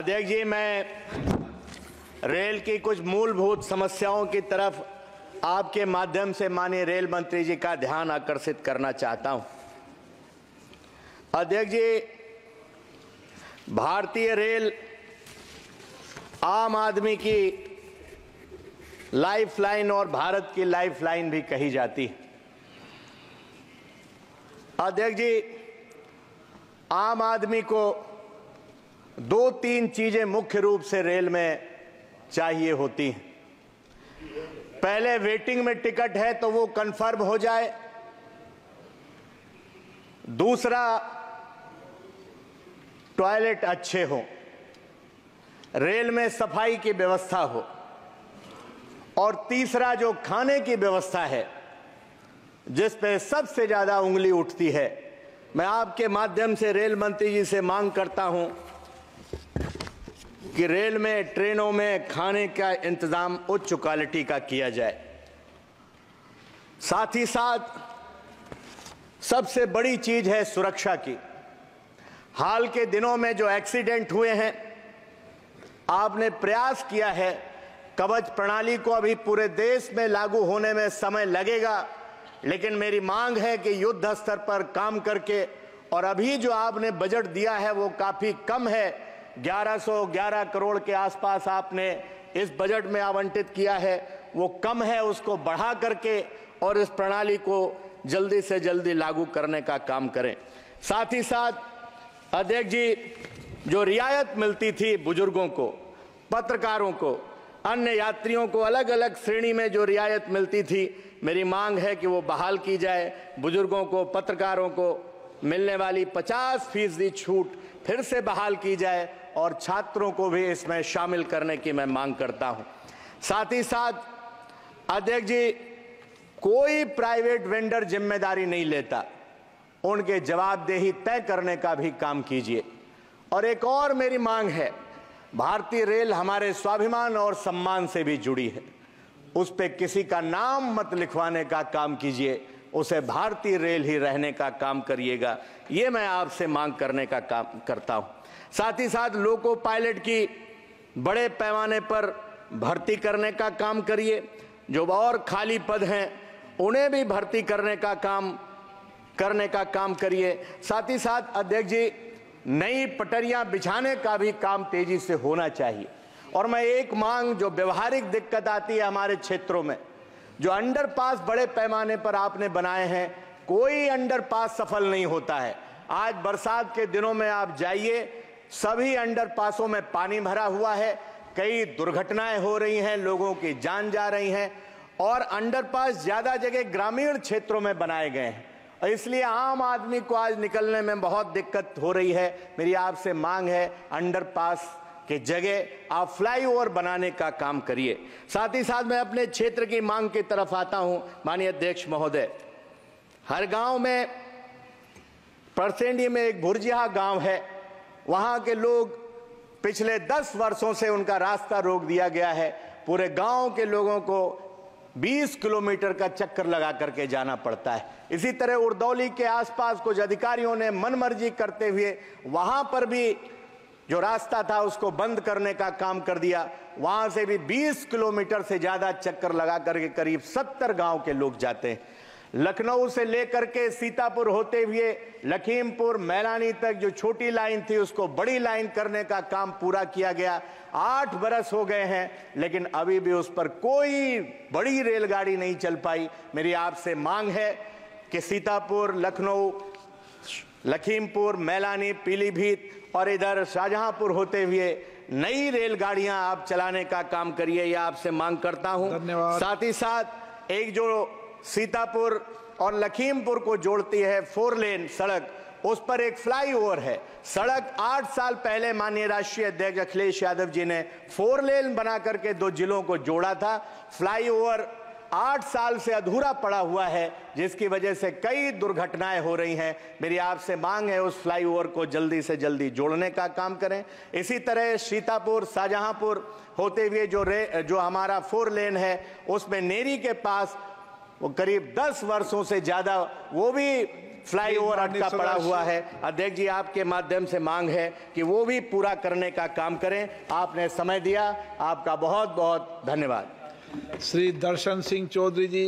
अध्यक्ष जी, मैं रेल की कुछ मूलभूत समस्याओं की तरफ आपके माध्यम से माननीय रेल मंत्री जी का ध्यान आकर्षित करना चाहता हूं। अध्यक्ष जी, भारतीय रेल आम आदमी की लाइफलाइन और भारत की लाइफलाइन भी कही जाती है। अध्यक्ष जी, आम आदमी को दो तीन चीजें मुख्य रूप से रेल में चाहिए होती हैं। पहले, वेटिंग में टिकट है तो वो कंफर्म हो जाए। दूसरा, टॉयलेट अच्छे हो, रेल में सफाई की व्यवस्था हो, और तीसरा जो खाने की व्यवस्था है जिस पे सबसे ज्यादा उंगली उठती है, मैं आपके माध्यम से रेल मंत्री जी से मांग करता हूं कि रेल में, ट्रेनों में खाने का इंतजाम उच्च क्वालिटी का किया जाए। साथ ही साथ सबसे बड़ी चीज है सुरक्षा की। हाल के दिनों में जो एक्सीडेंट हुए हैं, आपने प्रयास किया है, कवच प्रणाली को अभी पूरे देश में लागू होने में समय लगेगा, लेकिन मेरी मांग है कि युद्ध स्तर पर काम करके, और अभी जो आपने बजट दिया है वो काफी कम है, 1111 करोड़ के आसपास आपने इस बजट में आवंटित किया है, वो कम है, उसको बढ़ा करके और इस प्रणाली को जल्दी से जल्दी लागू करने का काम करें। साथ ही साथ अध्यक्ष जी, जो रियायत मिलती थी बुजुर्गों को, पत्रकारों को, अन्य यात्रियों को, अलग अलग श्रेणी में जो रियायत मिलती थी, मेरी मांग है कि वो बहाल की जाए। बुजुर्गों को, पत्रकारों को मिलने वाली 50% छूट फिर से बहाल की जाए, और छात्रों को भी इसमें शामिल करने की मैं मांग करता हूं। साथ ही साथ अध्यक्ष जी, कोई प्राइवेट वेंडर जिम्मेदारी नहीं लेता, उनके जवाबदेही तय करने का भी काम कीजिए। और एक और मेरी मांग है, भारतीय रेल हमारे स्वाभिमान और सम्मान से भी जुड़ी है, उस पे किसी का नाम मत लिखवाने का काम कीजिए, उसे भारतीय रेल ही रहने का काम करिएगा। ये मैं आपसे मांग करने का काम करता हूं। साथ ही साथ लोको पायलट की बड़े पैमाने पर भर्ती करने का काम करिए, जो और खाली पद हैं उन्हें भी भर्ती करने का काम करिए। साथ ही साथ अध्यक्ष जी, नई पटरियां बिछाने का भी काम तेजी से होना चाहिए। और मैं एक मांग, जो व्यवहारिक दिक्कत आती है हमारे क्षेत्रों में, जो अंडरपास बड़े पैमाने पर आपने बनाए हैं, कोई अंडरपास सफल नहीं होता है। आज बरसात के दिनों में आप जाइए, सभी अंडरपासों में पानी भरा हुआ है, कई दुर्घटनाएं हो रही हैं, लोगों की जान जा रही हैं, और अंडरपास ज्यादा जगह ग्रामीण क्षेत्रों में बनाए गए हैं, और इसलिए आम आदमी को आज निकलने में बहुत दिक्कत हो रही है। मेरी आपसे मांग है, अंडरपास के जगह आप फ्लाईओवर बनाने का काम करिए। साथ ही साथ मैं अपने क्षेत्र की मांग की तरफ आता हूं। माननीय अध्यक्ष महोदय, हर गांव में, परसेंडी में एक भुरजिया गांव है, वहां के लोग पिछले 10 वर्षों से उनका रास्ता रोक दिया गया है। पूरे गांव के लोगों को 20 किलोमीटर का चक्कर लगा करके जाना पड़ता है। इसी तरह उर्दौली के आसपास कुछ अधिकारियों ने मनमर्जी करते हुए वहां पर भी जो रास्ता था उसको बंद करने का काम कर दिया। वहां से भी 20 किलोमीटर से ज्यादा चक्कर लगा करके करीब 70 गांव के लोग जाते हैं। लखनऊ से लेकर के सीतापुर होते हुए लखीमपुर, मैलानी तक जो छोटी लाइन थी उसको बड़ी लाइन करने का काम पूरा किया गया। 8 बरस हो गए हैं, लेकिन अभी भी उस पर कोई बड़ी रेलगाड़ी नहीं चल पाई। मेरी आपसे मांग है कि सीतापुर, लखनऊ, लखीमपुर, मैलानी, पीलीभीत और इधर शाहजहांपुर होते हुए नई रेलगाड़ियां आप चलाने का काम करिए, यह आपसे मांग करता हूं। धन्यवाद। साथ ही साथ एक जो सीतापुर और लखीमपुर को जोड़ती है 4 लेन सड़क, उस पर एक फ्लाईओवर है। सड़क 8 साल पहले माननीय राष्ट्रीय अध्यक्ष अखिलेश यादव जी ने 4 लेन बना करके 2 जिलों को जोड़ा था। फ्लाईओवर 8 साल से अधूरा पड़ा हुआ है, जिसकी वजह से कई दुर्घटनाएं हो रही हैं। मेरी आपसे मांग है उस फ्लाईओवर को जल्दी से जल्दी जोड़ने का काम करें। इसी तरह सीतापुर, शाहजहांपुर होते हुए जो हमारा 4 लेन है, उसमें नेरी के पास वो करीब 10 वर्षों से ज्यादा वो भी फ्लाईओवर अटका पड़ा हुआ है। अध्यक्ष जी, आपके माध्यम से मांग है कि वो भी पूरा करने का काम करें। आपने समय दिया, आपका बहुत बहुत धन्यवाद। श्री दर्शन सिंह चौधरी जी।